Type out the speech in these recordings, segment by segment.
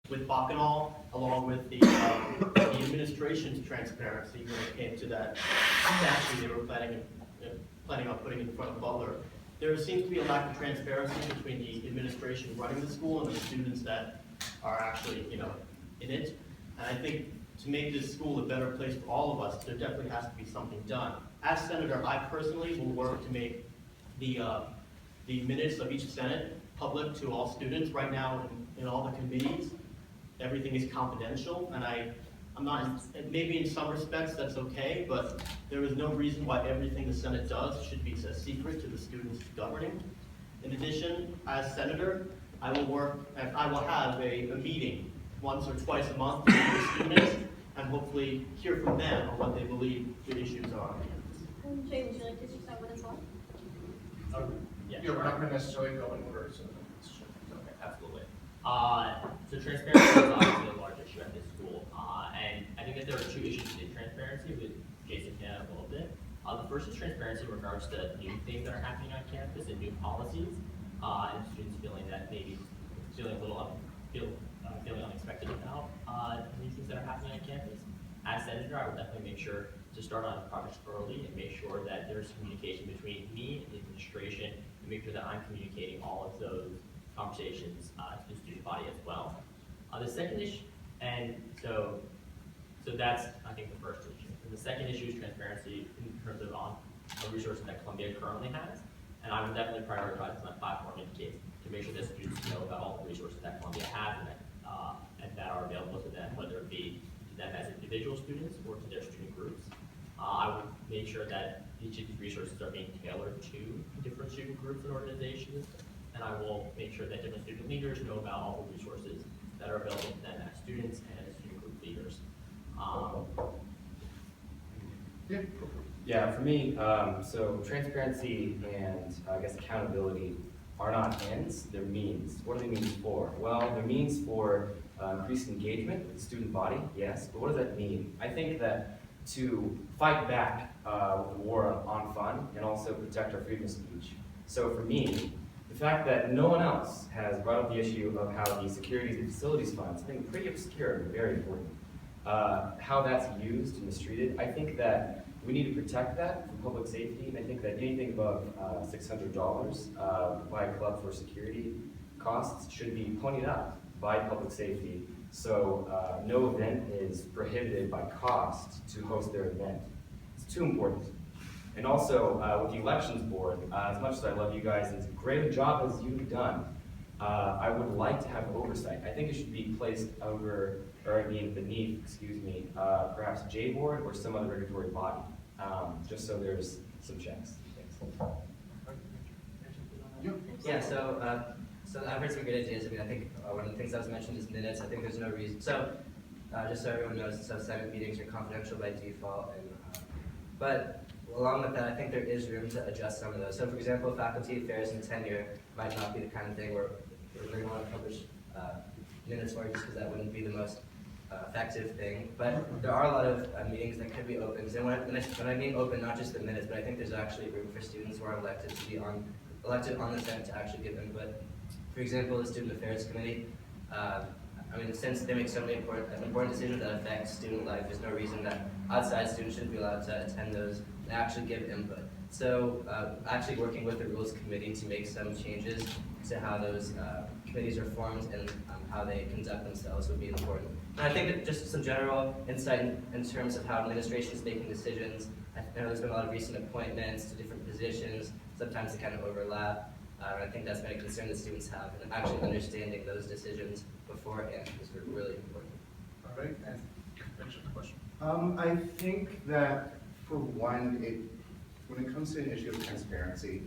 with Bacchanal, along with the administration's transparency when it came to that statue they were planning on putting in front of Butler. There seems to be a lack of transparency between the administration running the school and the students that are actually, in it. And I think to make this school a better place for all of us, there definitely has to be something done. As senator, I personally will work to make the minutes of each Senate public to all students. Right now, in all the committees, everything is confidential, and I'm not, maybe in some respects that's okay, but there is no reason why everything the Senate does should be a secret to the students governing. In addition, as senator, I will have a meeting once or twice a month with the students and hopefully hear from them on what they believe the issues are. Jay, would you like to start with as well? Yeah, We're not going to necessarily go in order, so. okay, absolutely. So transparency is obviously a large issue at this school, and I think that there are two issues in transparency, with Jason hit a little bit. The first is transparency in regards to new things that are happening on campus and new policies, and students feeling that maybe feeling a little feeling unexpected about new things that are happening on campus. As senator, I would definitely make sure to start on projects early and make sure that there's communication between me and the administration, and make sure that I'm communicating all of those conversations to the student body as well. The second issue, and so that's, I think, the first issue. And the second issue is transparency in terms of the resources that Columbia currently has, and I would definitely prioritize my platform to make sure that students know about all the resources that Columbia has and that are available to them, whether it be to them as individual students or to their student groups. I would make sure that each of these resources are being tailored to different student groups and organizations, and I will make sure that different student leaders know about all the resources that are available to them as students and as student group leaders. Yeah, for me, so transparency and I guess accountability are not ends, they're means. What are they means for? Well, they're means for increased engagement with the student body, yes, but what does that mean? I think that to fight back with the war on fun and also protect our freedom of speech. So for me, the fact that no one else has brought up the issue of how the securities and facilities funds, I think pretty obscure and very important, how that's used and mistreated. I think that we need to protect that for public safety, and I think that anything above $600 by a club for security costs should be pointed out by public safety, so no event is prohibited by cost to host their event. It's too important. And also, with the elections board, as much as I love you guys, and as great a job as you've done, I would like to have oversight. I think it should be placed over, or I mean beneath, excuse me, perhaps J board or some other regulatory body, just so there's some checks. Thanks. Yeah, so I've heard some great ideas. I mean, I think one of the things that was mentioned is minutes. I think there's no reason. So just so everyone knows, so Senate meetings are confidential by default, and but along with that, I think there is room to adjust some of those. So for example, faculty affairs and tenure might not be the kind of thing where we're going to want to publish minutes for, just because that wouldn't be the most effective thing. But there are a lot of meetings that could be open. And when I mean open, not just the minutes, but I think there's actually room for students who are elected to be elected on the Senate to actually give input. For example, the Student Affairs Committee, I mean, since they make so many important decisions that affect student life, there's no reason that outside students shouldn't be allowed to attend those and actually give input. So actually working with the Rules Committee to make some changes to how those committees are formed and how they conduct themselves would be important. And I think that just some general insight in terms of how administration is making decisions. I know there's been a lot of recent appointments to different positions. Sometimes they kind of overlap. I think that's been a concern that students have, and actually understanding those decisions beforehand is really important. All right, and finish the question. I think that for one, when it comes to an issue of transparency,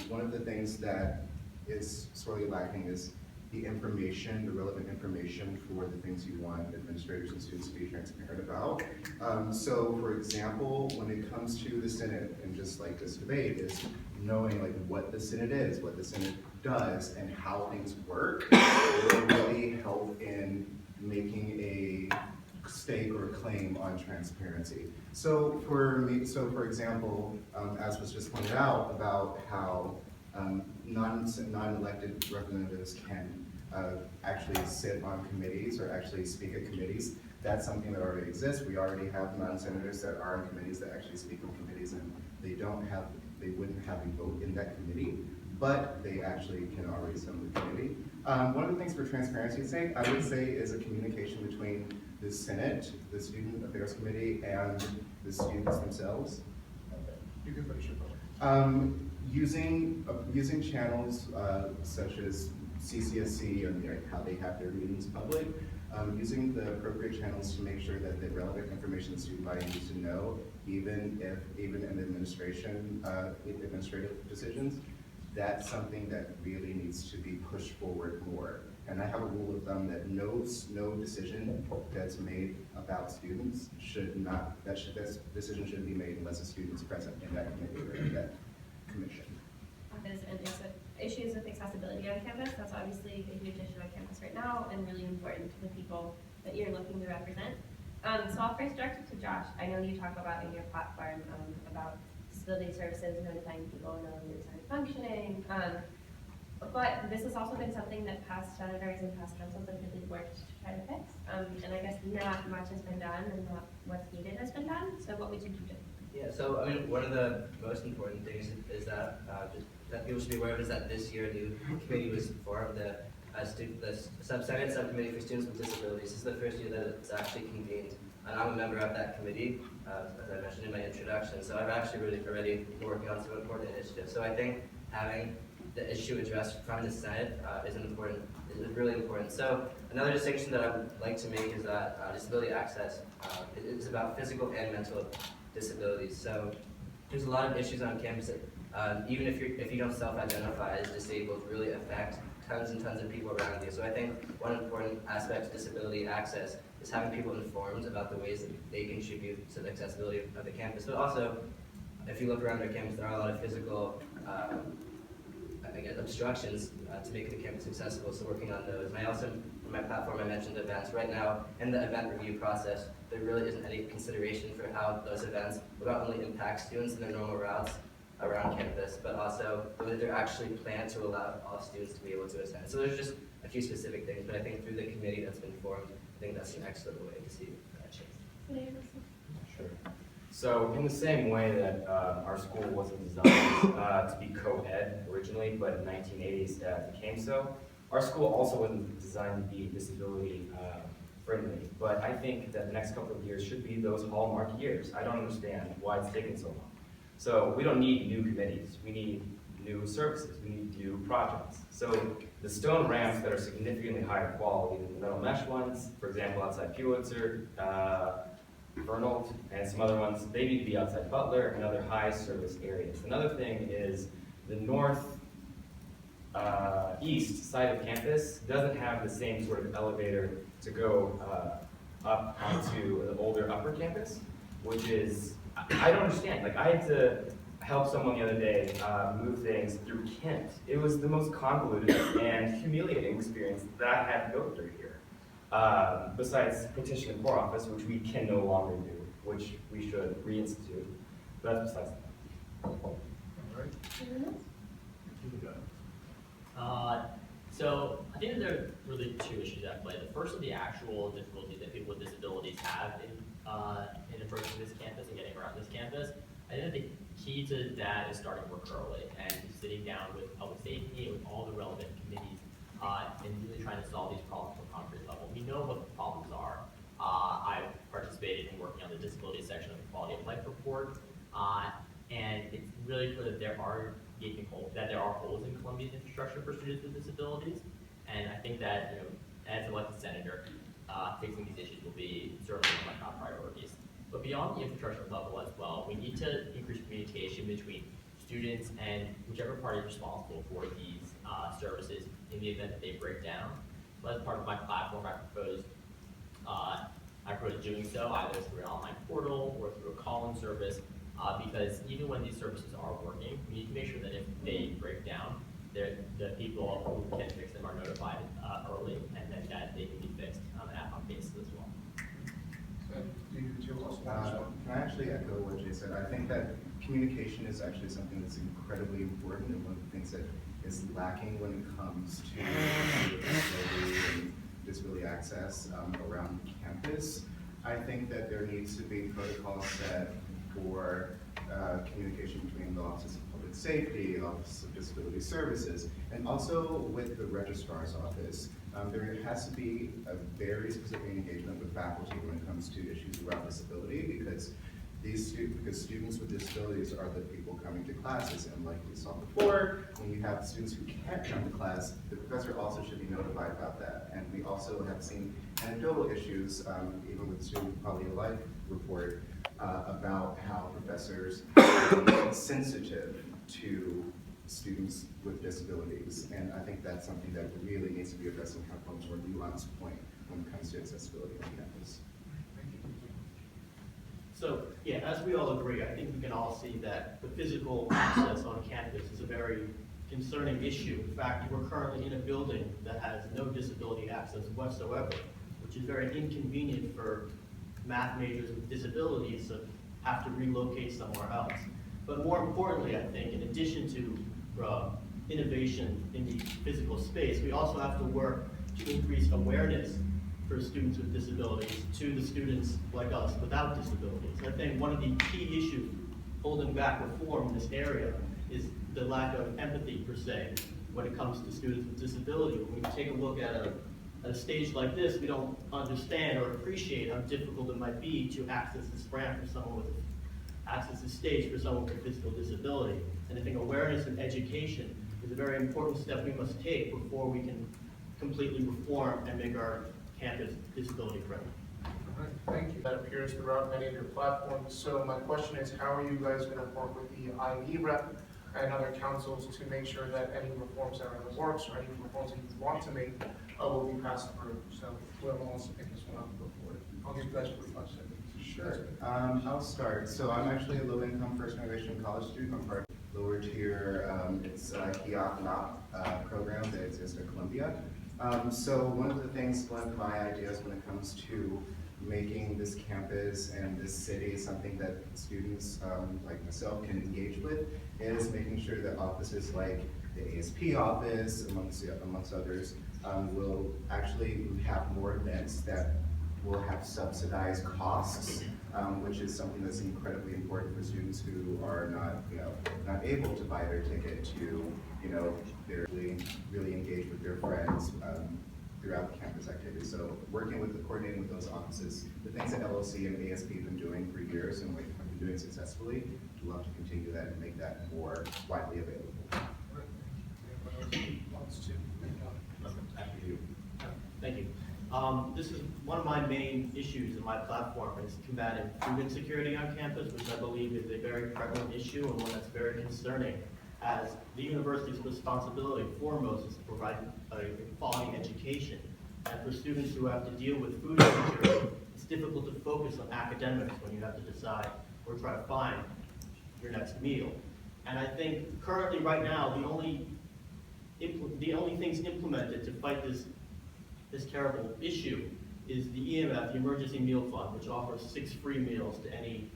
one of the things that is sorely lacking is the information, the relevant information for the things you want administrators and students to be transparent about. So for example, when it comes to the Senate, and just like this debate, is knowing like what the Senate is, what the Senate does, and how things work will really help in making a stake or claim on transparency. So for example, as was just pointed out about how non-elected representatives can actually sit on committees or actually speak at committees. That's something that already exists. We already have non-senators that are on committees that actually speak on committees, and they wouldn't have a vote in that committee, but they actually can already sit on the committee. One of the things for transparency's sake, I would say, is a communication between the Senate, the Student Affairs Committee, and the students themselves. You can finish your thought. Using channels such as CCSC and how they have their meetings public, using the appropriate channels to make sure that the relevant information the student body needs to know, even in administrative decisions, that's something that really needs to be pushed forward more. And I have a rule of thumb that no decision that's made about students that decision shouldn't be made unless a student is present in that committee or in that commission. Issues with accessibility on campus, that's obviously a huge issue on campus right now and really important to the people that you're looking to represent. So I'll first direct it to Josh. I know you talk about in your platform about disability services, notifying people, knowing your time functioning. But this has also been something that past senators and past councils have really worked to try to fix. And I guess not much has been done and not what's needed has been done. So what would you do differently? Yeah, so I mean, one of the most important things is that that people should be aware of is that this year a new committee was formed, the Senate Subcommittee for Students with Disabilities. This is the first year that it's actually convened, and I'm a member of that committee, as I mentioned in my introduction. So I've actually already been working on some important initiatives. So I think having the issue addressed from the Senate is really important. So another distinction that I would like to make is that disability access is about physical and mental disabilities. So there's a lot of issues on campus that even if you don't self-identify as disabled, really affect tons and tons of people around you. So I think one important aspect of disability access is having people informed about the ways that they contribute to the accessibility of the campus. But also, if you look around our campus, there are a lot of physical obstructions to make the campus accessible, so working on those. And I also, in my platform, I mentioned events. Right now, in the event review process, there really isn't any consideration for how those events will not only impact students in their normal routes around campus, but also whether they're actually planned to allow all students to be able to attend. So there's just a few specific things, but I think through the committee that's been formed, I think that's an excellent way to see that change. Sure. So in the same way that our school wasn't designed to be co-ed originally, but in the 1980s it became so, our school also wasn't designed to be disability friendly. But I think that the next couple of years should be those hallmark years. I don't understand why it's taken so long. So we don't need new committees. We need new services. We need new projects. So the stone ramps that are significantly higher quality than the metal mesh ones, for example, outside Pulitzer, Fernald, and some other ones, they need to be outside Butler and other high service areas. Another thing is the east side of campus doesn't have the same sort of elevator to go up onto the older upper campus, which is, I don't understand. Like, I had to help someone the other day move things through Kent. It was the most convoluted and humiliating experience that I had to go through here. Besides petition the core office, which we can no longer do, which we should reinstitute. But that's besides that. All right. So I think that there are really two issues at play. The first is the actual difficulties that people with disabilities have in approaching this campus and getting around this campus. I think that the key to that is starting work early and sitting down with public safety and with all the relevant committees and really trying to solve these problems at a concrete level. We know what the problems are. I've participated in working on the disability section of the quality of life report, and it's really clear that there are gaping holes, holes in Columbia's infrastructure for students with disabilities. And I think that, as an elected senator, fixing these issues will be certainly one of my top priorities. But beyond the infrastructure level as well, we need to increase communication between students and whichever party is responsible for these services in the event that they break down. So as part of my platform, I propose doing so either through an online portal or through a call-in service, because even when these services are working, we need to make sure that if they break down, the people who can fix them are notified early, and then that they can be fixed on an ad hoc basis as well. So, do you two also want to respond? Can I actually echo what Jay said? I think that communication is actually something that's incredibly important, and one of the things that is lacking when it comes to disability and disability access around campus. I think that there needs to be protocols set for communication between the Office of Public Safety, Office of Disability Services, and also with the Registrar's Office. There has to be a very specific engagement with faculty when it comes to issues around disability, because students with disabilities are the people coming to classes, and like we saw before, when you have students who can't come to class, the professor also should be notified about that. And we also have seen anecdotal issues, even with the Student Quality of Life report, about how professors are sensitive to students with disabilities. And I think that's something that really needs to be addressed and kind of a more nuanced point when it comes to accessibility on campus. So, yeah, as we all agree, I think we can all see that the physical access on campus is a very concerning issue. In fact, we're currently in a building that has no disability access whatsoever, which is very inconvenient for math majors with disabilities that have to relocate somewhere else. But more importantly, I think, in addition to innovation in the physical space, we also have to work to increase awareness for students with disabilities to the students like us without disabilities. I think one of the key issues holding back reform in this area is the lack of empathy, per se, when it comes to students with disability. When we take a look at a stage like this, we don't understand or appreciate how difficult it might be to access this ramp for someone with access this stage for someone with a physical disability. And I think awareness and education is a very important step we must take before we can completely reform and make our campus disability friendly. All right, thank you. That appears throughout many of your platforms. So my question is, how are you guys going to work with the IE rep and other councils to make sure that any reforms that are in the works or any reforms that you want to make will be passed through? So whoever wants to pick this one up, go for it. I'll give you guys 45 seconds. Sure. I'll start. So I'm actually a low-income first-generation college student. I'm part of lower tier. It's a HEOC program that exists at Columbia. So one of the things, one of my ideas when it comes to making this campus and this city something that students like myself can engage with is making sure that offices like the ASP office, amongst others, will actually have more events that will have subsidized costs, which is something that's incredibly important for students who are not able to buy their ticket to, they're really engaged with their friends throughout the campus activities. So coordinating with those offices, the things that LOC and ASP have been doing for years and have been doing successfully, we'd love to continue that and make that more widely available. Anyone else wants to? After you. Thank you. This is one of my main issues in my platform is combating food insecurity on campus, which I believe is a very prevalent issue and one that's very concerning, as the university's responsibility foremost is to provide a quality education. And for students who have to deal with food insecurity, it's difficult to focus on academics when you have to decide or try to find your next meal. And I think currently, right now, the only things implemented to fight this terrible issue is the EMF, the Emergency Meal Fund, which offers 6 free meals to any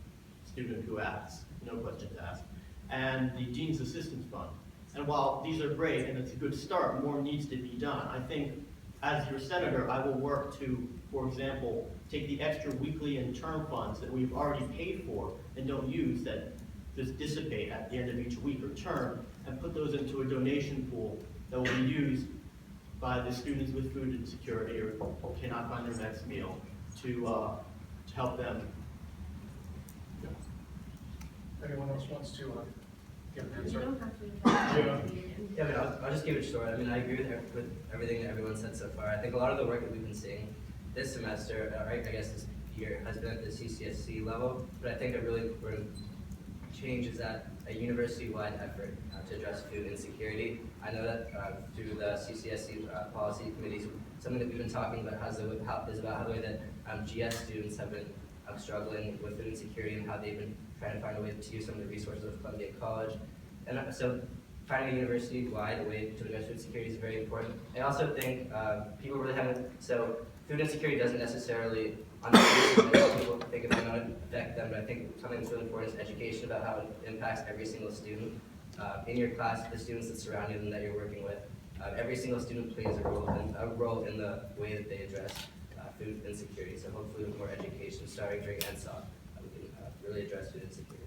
student who asks, no questions asked, and the Dean's Assistance Fund. And while these are great and it's a good start, more needs to be done. I think as your senator, I will work to, for example, take the extra weekly and term funds that we've already paid for and don't use, that just dissipate at the end of each week or term, and put those into a donation pool that will be used by the students with food insecurity or cannot find their next meal to help them. Anyone else wants to give an You answer? don't have to. Yeah, but I'll just keep it short. I mean, I agree with everything that everyone said so far. I think a lot of the work that we've been seeing this semester, I guess this year, has been at the CCSC level, but I think a really important change is that a university-wide effort to address food insecurity. I know that through the CCSC policy committees, something that we've been talking about is about how the way that GS students have been struggling with food insecurity and how they've been trying to find a way to use some of the resources of Columbia College. And so finding a university-wide way to address food security is very important. I also think people really haven't, so food insecurity doesn't necessarily, on the basis people think it might not affect them, but I think something that's really important is education about how it impacts every single student. in your class, the students that surround you and that you're working with. Every single student plays a role in the way that they address food insecurity. So hopefully with more education starting during NSOC, we can really address food insecurity.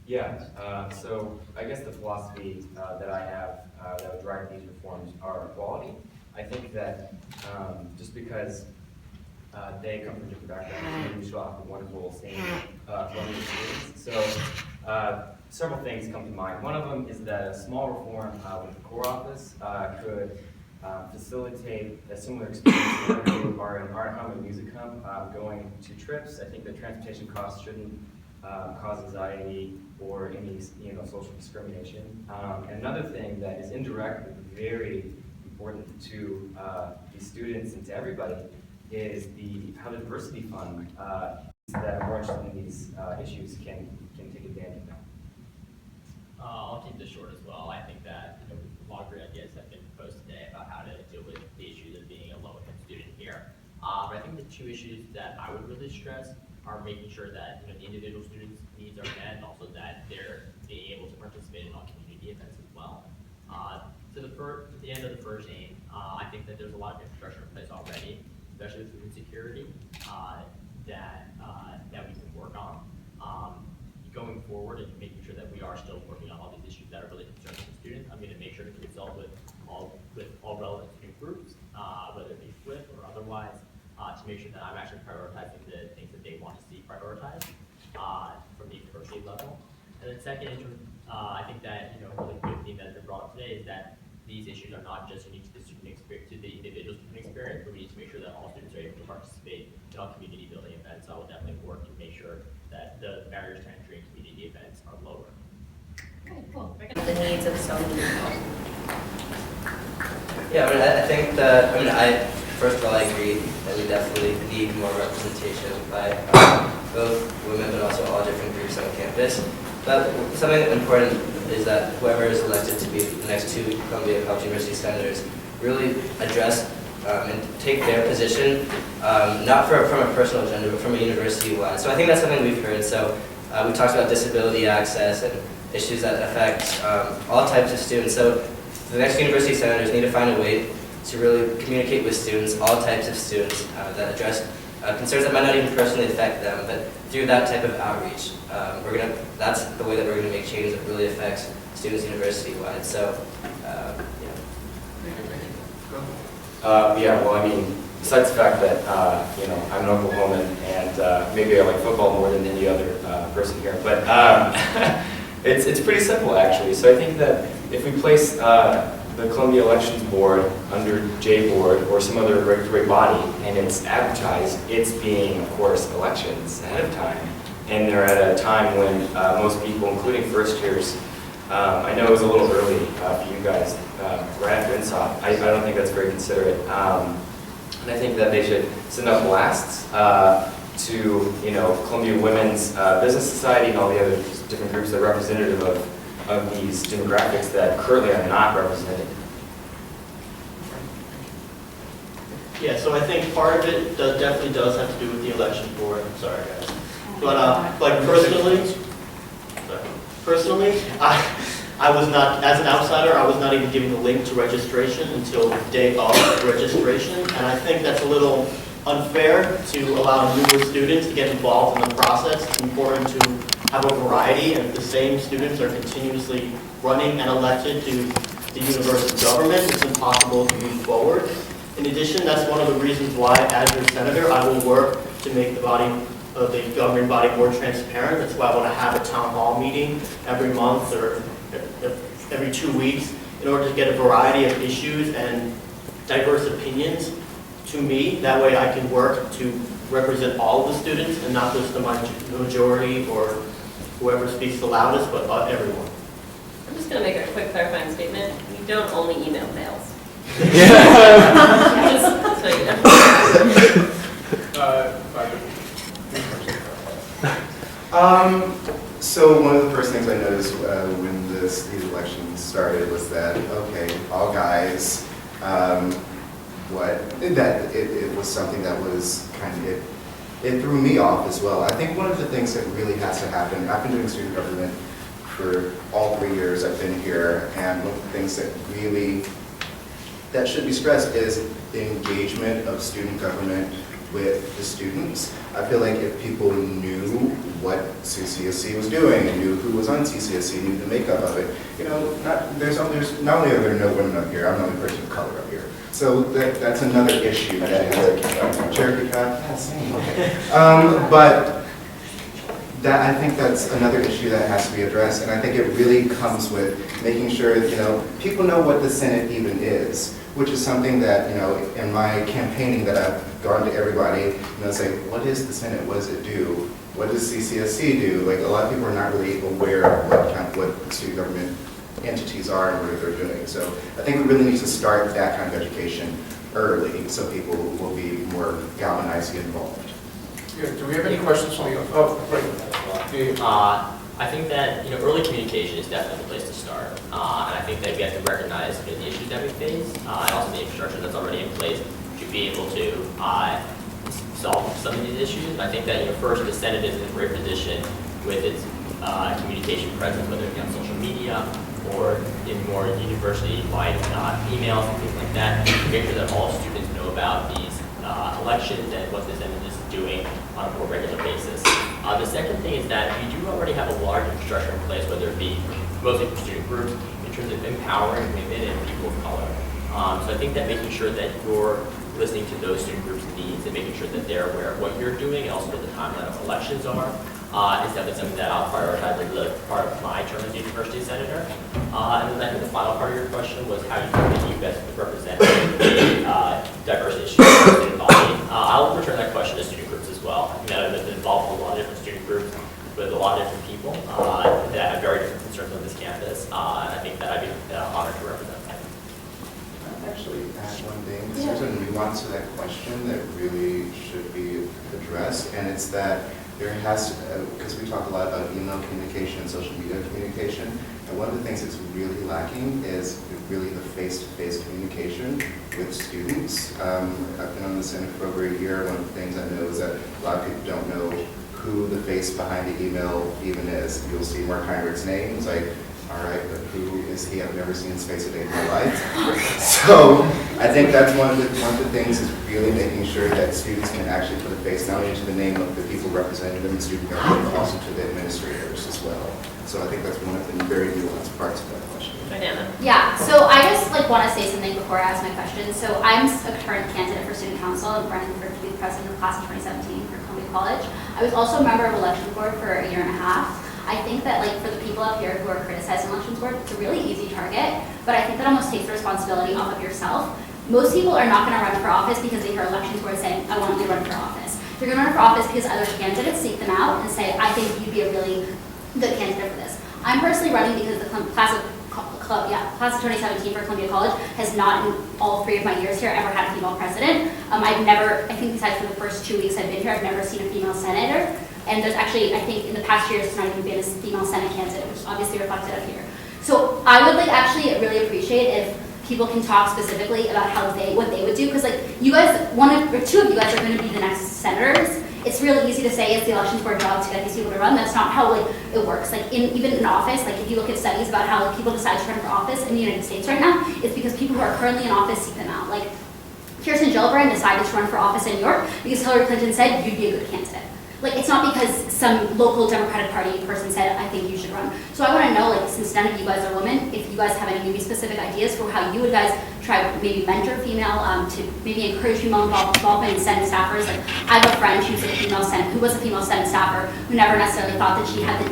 Yeah, so I guess the philosophy that I have that would drive these reforms are equality. I think that just because they come from different backgrounds, we should all have the wonderful same learning experience. So several things come to mind. One of them is that a small reform with the core office could facilitate a similar experience who are in art hum and music hum going to trips. I think that transportation costs shouldn't cause anxiety or any social discrimination. Another thing that is indirect but very important to these students and to everybody is how the diversity fund that are more interested in these issues can take advantage of them. I'll keep this short as well. I think that a lot of great ideas have been proposed today about how to deal with the issues of being a low-income student here. But I think the two issues that I would really stress are making sure that the individual students' needs are met, and also that they're being able to participate in all community events as well. To the end of the first aim, I think that there's a lot of infrastructure in place already, especially with food insecurity, that we can work on. Going forward and making sure that we are still working on all these issues that are really concerning to students, I'm going to make sure to consult with all relevant student groups, whether it be FLIP or otherwise, to make sure that I'm actually prioritizing the things that they want to see prioritized from the university level. And then second, I think that a really good theme that has been brought up today is that these issues are not just unique to the student experience, to the individual student experience, but we need to make sure that all students are able to participate in all community building events. So I will definitely work to make sure that the barriers to entry in community events are lower. Okay, cool. The needs of so many people. Yeah, I think that, first of all, I agree that we definitely need more representation by both women but also all different groups on campus. But something important is that whoever is elected to be the next two Columbia College University senators really address and take their position, not from a personal agenda, but from a university-wide. So I think that's something we've heard. So we talked about disability access and issues that affect all types of students. So the next university senators need to find a way to really communicate with students, all types of students, that address concerns that might not even personally affect them, but through that type of outreach, that's the way that we're gonna make change that really affects students university-wide. So, Yeah, well, besides the fact that, I'm an Oklahoman and maybe I like football more than any other person here, but it's pretty simple actually. So I think that if we place the Columbia Elections Board under J Board or some other regulatory body and it's advertised, it's being, of course, elections ahead of time. And they're at a time when most people, including first years, I know it was a little early for you guys, right after NSOP. I don't think that's very considerate. And I think that they should send out blasts to Columbia Women's Business Society and all the other different groups that are representative of these demographics that currently are not represented. Yeah, so I think part of it definitely does have to do with the election board. I'm sorry, guys. But like personally, I was not, as an outsider, I was not even given the link to registration until the day of registration, and I think that's a little unfair to allow newer students to get involved in the process. It's important to have a variety, and if the same students are continuously running and elected to the university government, it's impossible to move forward. In addition, that's one of the reasons why, as your senator, I will work to make the governing body more transparent. That's why I want to have a town hall meeting every month or every 2 weeks in order to get a variety of issues and diverse opinions to me. That way I can work to represent all of the students and not just the majority or whoever speaks the loudest, but everyone. I'm just going to make a quick clarifying statement. We don't only email mails. Just so you know. So one of the first things I noticed when these elections started was that, okay, all guys, it was something that was kind of, it threw me off as well. I think one of the things that really has to happen, I've been doing student government for all 3 years I've been here, and one of the things that should be stressed is the engagement of student government with the students. I feel like if people knew what CCSC was doing and knew who was on CCSC, knew the makeup of it, not only are there no women up here, I'm the only person of color up here. So that's another issue that has Cherokee Tribe, yeah, same, okay. But I think that's another issue that has to be addressed, and I think it really comes with making sure that, people know what the Senate even is, which is something that, in my campaigning that I've gone to everybody, say, what is the Senate, what does it do? What does CCSC do? Like, a lot of people are not really aware of what student government entities are and what they're doing. So I think we really need to start that kind of education early so people will be more galvanized and involved. Yeah, do we have any questions from the, right. I think that early communication is definitely the place to start, and I think that we have to recognize the issues that we face, and also the infrastructure that's already in place to be able to solve some of these issues. I think that first the Senate is in a great position with its communication presence, whether it be on social media or in more university-wide emails and things like that, to make sure that all students know about these elections and what the Senate is doing on a more regular basis. The second thing is that we do already have a large infrastructure in place, whether it be mostly for student groups, in terms of empowering women and people of color. So I think that making sure that you're listening to those student groups' needs and making sure that they're aware of what you're doing and also what the timeline of elections are is definitely something that I'll prioritize as a part of my term as university senator. And then I think the final part of your question was how you think that you best represent the diverse issues of the student body. I'll return that question to student groups as well. I think that I've been involved with a lot of different student groups with a lot of different people that have very different concerns on this campus, and I think that I'd be honored to represent them. I'd actually add one thing, because there's a nuance to that question that really should be addressed, and it's that there has to, because we talk a lot about email communication and social media communication, and one of the things that's really lacking is really the face-to-face communication with students. I've been on the Senate for over a year. One of the things I know is that a lot of people don't know who the face behind the email even is. You'll see Mark Heinrich's name, it's like, all right, but who is he? I've never seen his face a day in my life. So I think that's one of the things is really making sure that students can actually put a face not only to the name of the people representing them in student government, but also to the administrators as well. So I think that's one of the very nuanced parts of that question. Diana. Yeah, so I just want to say something before I ask my question. So I'm a current candidate for student council. I'm running for to be the president of class of 2017 for Columbia College. I was also a member of election board for a year and a half. I think that for the people up here who are criticizing elections board, it's a really easy target, but I think that almost takes the responsibility off of yourself. Most people are not going to run for office because they hear elections board saying, I want to run for office. They're going to run for office because other candidates seek them out and say, I think you'd be a really good candidate for this. I'm personally running because the class of 2017 for Columbia College has not, in all 3 of my years here, ever had a female president. I've never, I think besides for the first 2 weeks I've been here, I've never seen a female senator. And there's actually, I think in the past years, there's not even been a female Senate candidate, which is obviously reflected up here. So I would actually really appreciate if people can talk specifically about what they would do, because you guys, 1 or 2 of you guys are going to be the next senators. It's really easy to say it's the elections board job to get these people to run. That's not how it works. Even in office, if you look at studies about how people decide to run for office in the United States right now, it's because people who are currently in office seek them out. Kirsten Gillibrand decided to run for office in New York because Hillary Clinton said you'd be a good candidate. It's not because some local Democratic Party person said, I think you should run. So I want to know, since none of you guys are women, if you guys have any maybe specific ideas for how you would guys try to maybe mentor female, to maybe encourage female involvement in Senate staffers. I have a friend who was a female Senate staffer who never necessarily thought that she had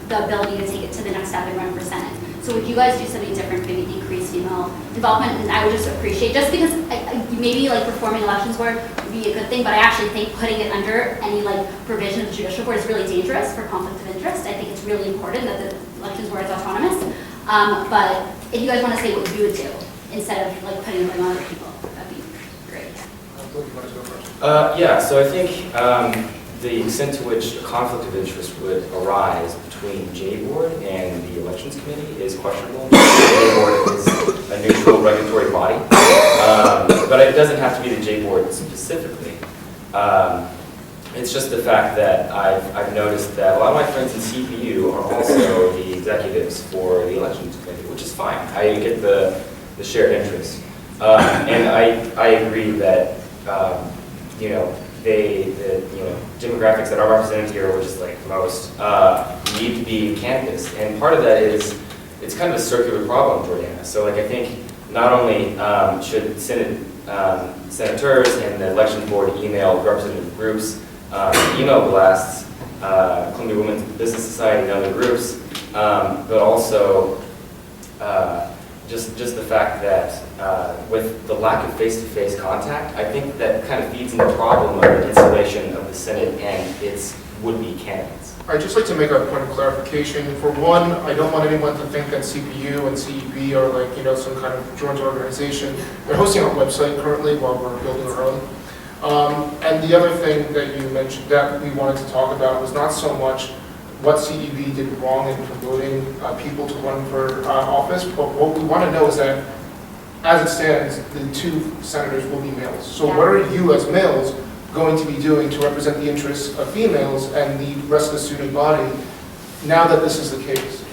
the ability to take it to the next step and run for Senate. So would you guys do something different, maybe increase female involvement? And I would just appreciate, just because maybe reforming elections board would be a good thing, but I actually think putting it under any provision of the judicial board is really dangerous for conflict of interest. I think it's really important that the elections board is autonomous. But if you guys want to say what you would do instead of putting it on other people, that'd be great. Yeah, so I think the extent to which a conflict of interest would arise between J-Board and the Elections Committee is questionable. J-Board is a neutral regulatory body, but it doesn't have to be the J-Board specifically. It's just the fact that I've noticed that a lot of my friends in CPU are also the executives for the elections committee, which is fine. I get the shared interest. And I agree that, you know, the demographics that are represented here, which is like most, need to be canvassed. And part of that is, it's kind of a circular problem, Jordana. So like I think not only should senators and the election board email representative groups, email blasts, Columbia Women's Business Society and other groups, but also just the fact that with the lack of face-to-face contact, I think that kind of feeds in the problem of the insulation of the Senate and its would-be candidates. I'd just like to make a point of clarification. For one, I don't want anyone to think that CPU and CEB are like, you know, some kind of joint organization. They're hosting our website currently while we're building our own. And the other thing that you mentioned that we wanted to talk about was not so much what CEB did wrong in promoting people to run for office, but what we want to know is that, as it stands, the 2 senators will be males. So what are you as males going to be doing to represent the interests of females and the rest of the student body now that this is the case?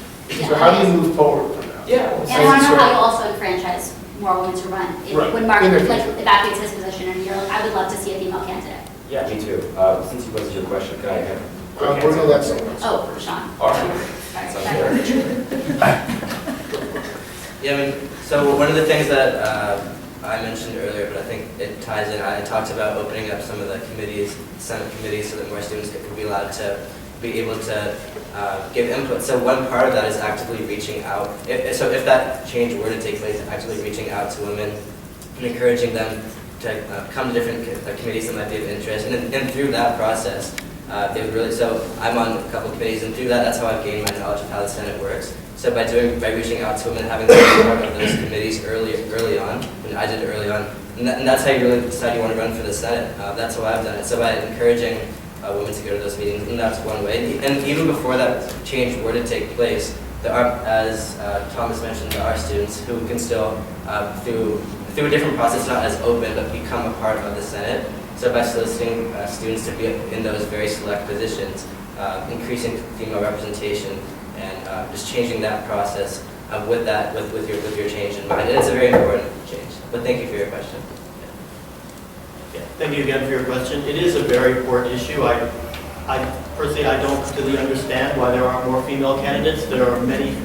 So how do you move forward from that? Yeah. And I want to know how you also enfranchise more women to run. Right. When Mark In the like future. evacuates his position, and you're like, I would love to see a female candidate. Yeah, me too. Since you posed your question, can I have a quick We're going to answer? let someone. Oh, Sean. All right. Sorry. Sounds Sorry. Yeah, I mean, so one of the things that I mentioned earlier, but I think it ties in, I talked about opening up some of the committees, Senate committees, so that more students could be allowed to be able to give input. So one part of that is actively reaching out. So if that change were to take place, actively reaching out to women and encouraging them to come to different committees that might be of interest. And through that process, they would really, so I'm on a couple of committees, and through that, that's how I've gained my knowledge of how the Senate works. So by reaching out to women, having them be part of those committees early on, and I did it early on, and that's how you really decide you want to run for the Senate. That's how I've done it. So by encouraging women to go to those meetings, and that's one way. And even before that change were to take place, there are, as Thomas mentioned, there are students who can still, through a different process, not as open, but become a part of the Senate. So by soliciting students to be in those very select positions, increasing female representation, and just changing that process with your change in mind. It's a very important change. But thank you for your question. Yeah, thank you again for your question. It is a very important issue. I personally, I don't completely understand why there aren't more female candidates. There are many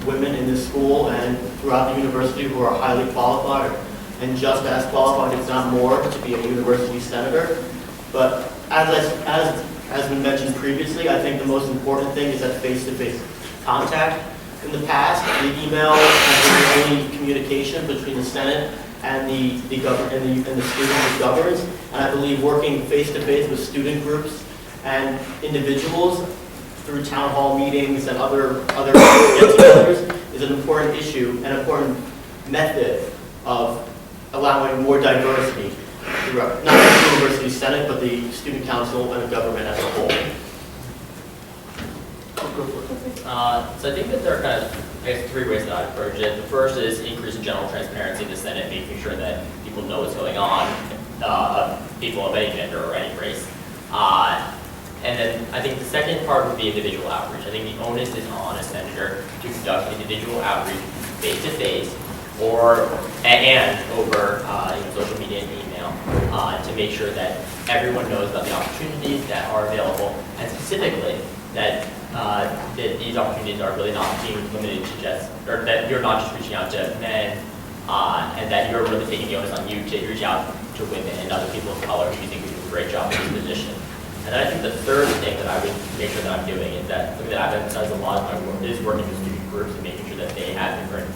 women in this school and throughout the university who are highly qualified and just as qualified, if not more, to be a university senator. But as has been mentioned previously, I think the most important thing is that face-to-face contact. In the past, the email has been the only communication between the Senate and the student who governs. And I believe working face-to-face with student groups and individuals through town hall meetings and other get-togethers is an important issue and important method of allowing more diversity throughout, not just the University Senate, but the Student Council and the government as a whole. So I think that there are kind of, I guess, 3 ways that I approach it. The first is increasing general transparency in the Senate, making sure that people know what's going on, people of any gender or any race. And then I think the second part would be individual outreach. I think the onus is on a senator to conduct individual outreach face-to-face and over social media and email to make sure that everyone knows about the opportunities that are available, and specifically that these opportunities are really not being limited to just, or that you're not just reaching out to men, and that you're really taking the onus on you to reach out to women and other people of color who you think would do a great job in this position. And then I think the third thing that I would make sure that I'm doing is that something that I've emphasized a lot of my work is working with student groups and making sure that they have different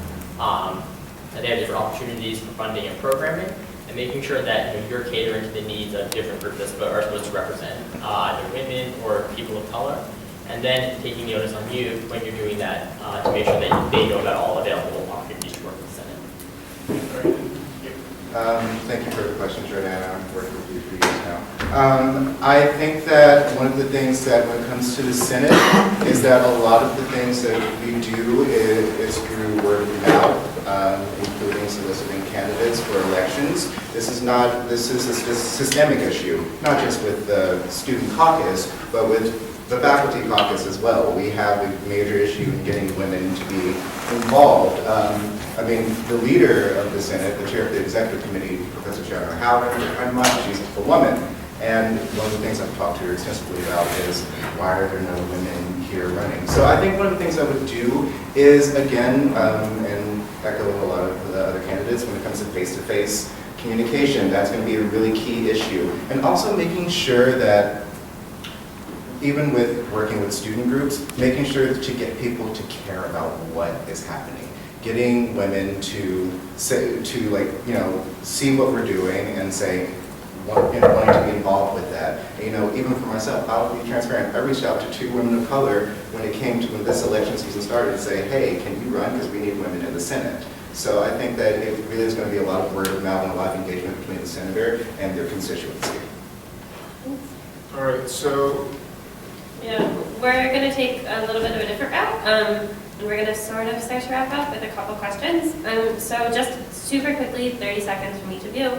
opportunities for funding and programming, and making sure that you're catering to the needs of different groups that are supposed to represent either women or people of color, and then taking the onus on you when you're doing that to make sure that they know about all available opportunities to work with the Senate. Thank you for the question, Jordana. I've worked with you for years now. I think that one of the things that when it comes to the Senate is that a lot of the things that we do is through word of mouth. including soliciting candidates for elections. This is a systemic issue, not just with the student caucus, but with the faculty caucus as well. We have a major issue in getting women to be involved. I mean, the leader of the Senate, the chair of the executive committee, Professor Sharon Howard, she's a woman. And one of the things I've talked to her extensively about is why are there no women here running? So I think one of the things I would do is, again, and echo a lot of the other candidates, when it comes to face-to-face communication, that's going to be a really key issue. And also making sure that, even with working with student groups, making sure to get people to care about what is happening. Getting women to say, see what we're doing and say, wanting to be involved with that. And, even for myself, I'll be transparent. I reached out to 2 women of color when this election season started to say, hey, can you run? Because we need women in the Senate. So I think that it really is going to be a lot of word of mouth and a lot of engagement between the senator and their constituency. All right, so Yeah, we're going to take a little bit of a different route, and we're going to sort of start to wrap up with a couple questions. So just super quickly, 30 seconds from each of you.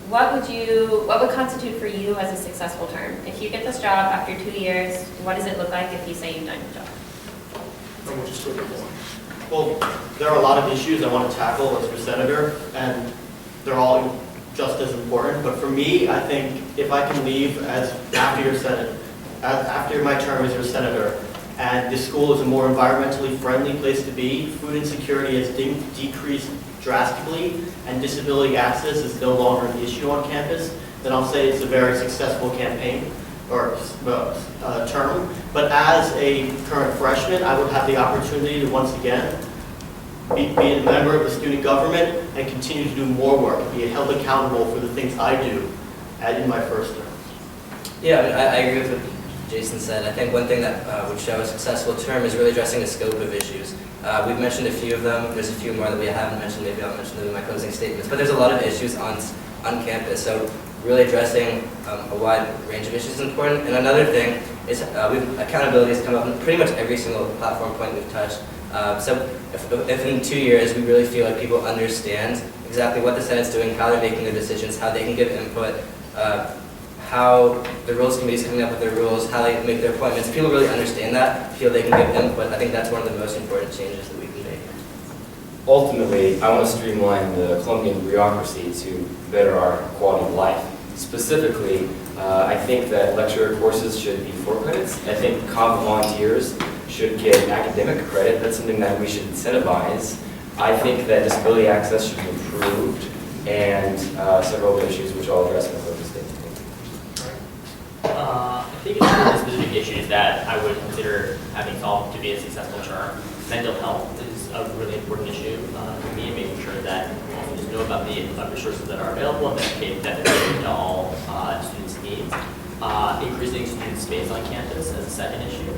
What would constitute for you as a successful term? If you get this job after 2 years, what does it look like if you say you've done your job? and we'll just go to one. Well, there are a lot of issues I want to tackle as your senator, and they're all just as important. But for me, I think if I can leave after my term as your senator, and the school is a more environmentally friendly place to be, food insecurity has decreased drastically, and disability access is no longer an issue on campus, then I'll say it's a very successful campaign or term. But as a current freshman, I would have the opportunity to once again be a member of the student government and continue to do more work, be held accountable for the things I do in my first term. Yeah, I agree with what Jason said. I think one thing that would show a successful term is really addressing the scope of issues. We've mentioned a few of them. There's a few more that we haven't mentioned. Maybe I'll mention them in my closing statements. But there's a lot of issues on campus. So really addressing a wide range of issues is important. And another thing is accountability has come up in pretty much every single platform point we've touched. So if in 2 years we really feel like people understand exactly what the Senate's doing, how they're making their decisions, how they can give input, how the rules committee is coming up with their rules, how they make their appointments, people really understand that, feel they can give input. I think that's one of the most important changes that we can make. Ultimately, I want to streamline the Colombian bureaucracy to better our quality of life. Specifically, I think that lecturer courses should be 4 credits. I think comp volunteers should get academic credit. That's something that we should incentivize. I think that disability access should be improved, and several other issues which I'll address in the closing statement. I think it's one of the specific issues that I would consider having solved to be a successful term. Mental health is a really important issue for me, and making sure that students know about the resources that are available and that they're getting to all students' needs. Increasing student space on campus as a second issue,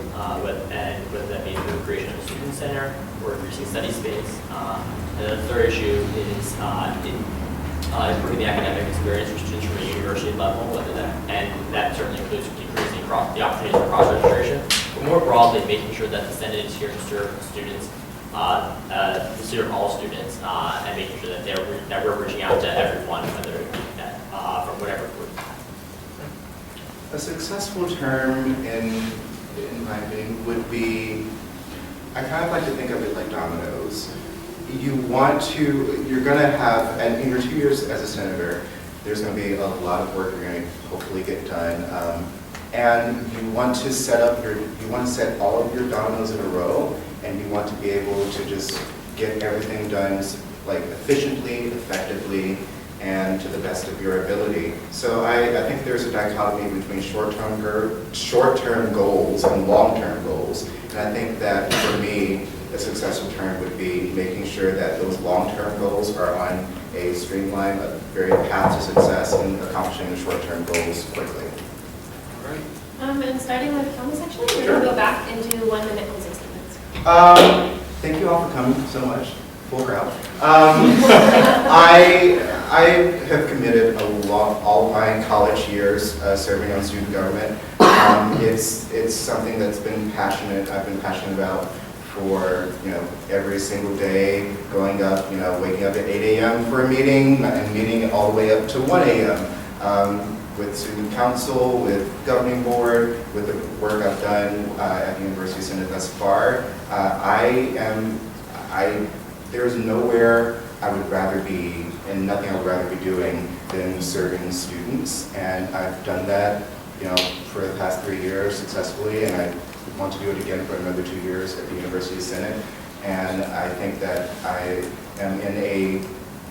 whether that be through the creation of a student center or increasing study space. And the third issue is improving the academic experience for students from a university level, and that certainly includes increasing the opportunities for cross-registration, but more broadly, making sure that the Senate is here to serve students, to serve all students, and making sure that we're reaching out to everyone, whether from whatever group. A successful term, in my opinion, would be, I kind of like to think of it like dominoes. You're going to have, and in your 2 years as a senator, there's going to be a lot of work you're going to hopefully get done. And you want to set all of your dominoes in a row, and you want to be able to just get everything done like efficiently, effectively, and to the best of your ability. So I think there's a dichotomy between short-term goals and long-term goals. And I think that for me, a successful term would be making sure that those long-term goals are on a streamlined, very path to success and accomplishing the short-term goals quickly. And starting with Thomas, actually, we're going to go back into 1 minute closing statements. Thank you all for coming so much. Full crowd. I have committed all of my college years serving on student government. It's something that's I've been passionate about for, every single day, going up, waking up at 8 a.m. for a meeting and meeting all the way up to 1 a.m. With student council, with governing board, with the work I've done at the University Synod thus far. There is nowhere I would rather be, and nothing I would rather be doing than serving students. And I've done that, for the past 3 years successfully, and I want to do it again for another 2 years at the University Synod. And I think that I am in a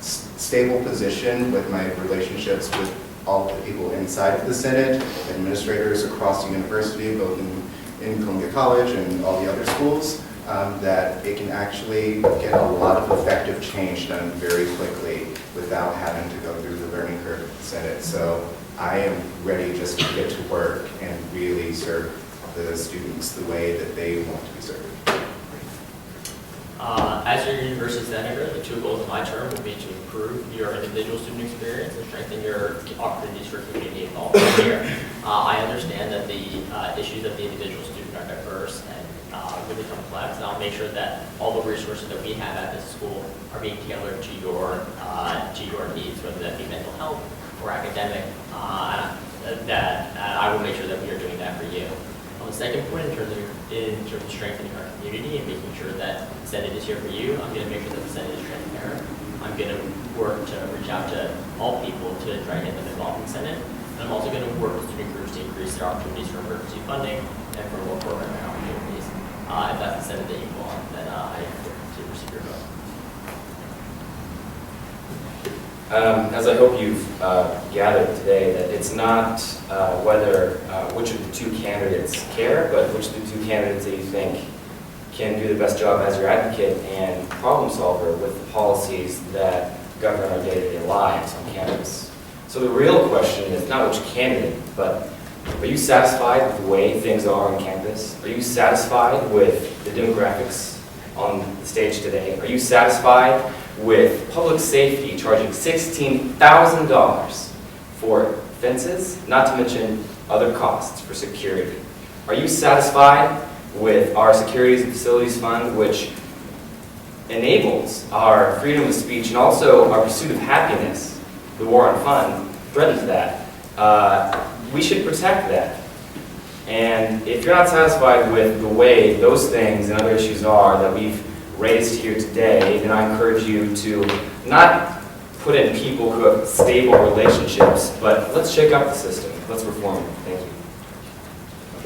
stable position with my relationships with all the people inside of the Synod, administrators across the university, both in Columbia College and all the other schools, that it can actually get a lot of effective change done very quickly without having to go through the learning curve of the Synod. So I am ready just to get to work and really serve the students the way that they want to be served. As your university senator, the 2 goals of my term will be to improve your individual student experience and strengthen your opportunities for community involvement here. I understand that the issues of the individual student are diverse and really complex, and I'll make sure that all the resources that we have at this school are being tailored to your needs, whether that be mental health or academic. That I will make sure that we are doing that for you. On the second point, in terms of strengthening our community and making sure that the Senate is here for you, I'm going to make sure that the Senate is transparent. I'm going to work to reach out to all people to try and get them involved in the Senate. And I'm also going to work with student groups to increase their opportunities for emergency funding and for more programming opportunities. If that's the Senate that you want, then I look to receive your vote. As I hope you've gathered today, that it's not whether which of the 2 candidates care, but which of the 2 candidates that you think can do the best job as your advocate and problem solver with the policies that govern our day-to-day lives on campus. So the real question is not which candidate, but are you satisfied with the way things are on campus? Are you satisfied with the demographics on the stage today? Are you satisfied with public safety charging $16,000 for fences, not to mention other costs for security? Are you satisfied with our Securities and Facilities Fund, which enables our freedom of speech and also our pursuit of happiness? The war on fun threatens that. We should protect that. And if you're not satisfied with the way those things and other issues are that we've raised here today, then I encourage you to not put in people who have stable relationships, but let's shake up the system. Let's reform it. Thank you.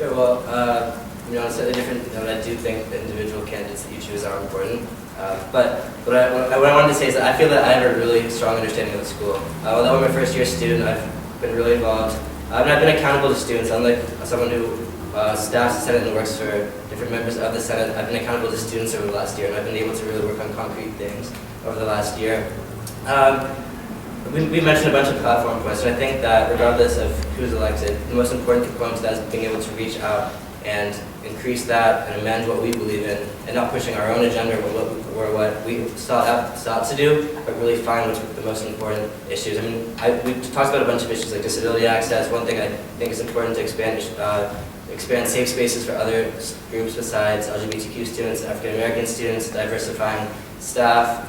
Okay, well, on a slightly different note, I do think the individual candidates that you choose are important. But what I wanted to say is that I feel that I have a really strong understanding of the school. Although I'm a first-year student, I've been really involved. And I've been accountable to students, unlike someone who staffs the Senate and works for different members of the Senate. I've been accountable to students over the last year, and I've been able to really work on concrete things over the last year. We mentioned a bunch of platform points, and I think that regardless of who's elected, the most important component to that is being able to reach out and increase that and amend what we believe in, and not pushing our own agenda or what we sought to do, but really find what's the most important issues. I mean, we talked about a bunch of issues like disability access. One thing I think is important to expand safe spaces for other groups besides LGBTQ students, African American students, diversifying staff.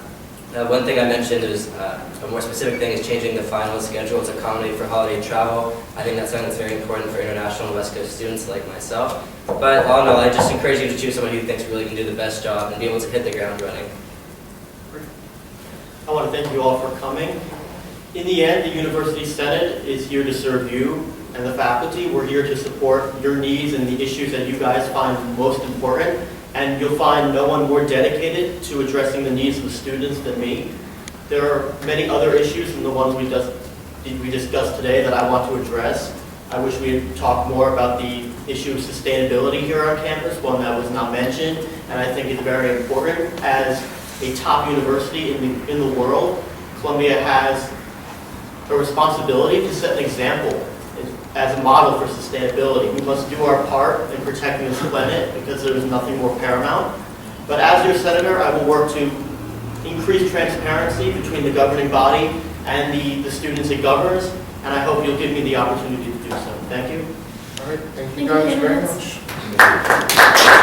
One thing I mentioned is a more specific thing is changing the final schedule to accommodate for holiday travel. I think that's something that's very important for international West Coast students like myself. But all in all, I just encourage you to choose someone who you think really can do the best job and be able to hit the ground running. I want to thank you all for coming. In the end, the University Senate is here to serve you and the faculty. We're here to support your needs and the issues that you guys find most important. And you'll find no one more dedicated to addressing the needs of the students than me. There are many other issues than the ones we discussed today that I want to address. I wish we had talked more about the issue of sustainability here on campus, one that was not mentioned, and I think is very important. As a top university in the world, Columbia has a responsibility to set an example as a model for sustainability. We must do our part in protecting this planet because there is nothing more paramount. But as your senator, I will work to increase transparency between the governing body and the students it governs, and I hope you'll give me the opportunity to do so. Thank you. All right, thank you guys very candidates. much.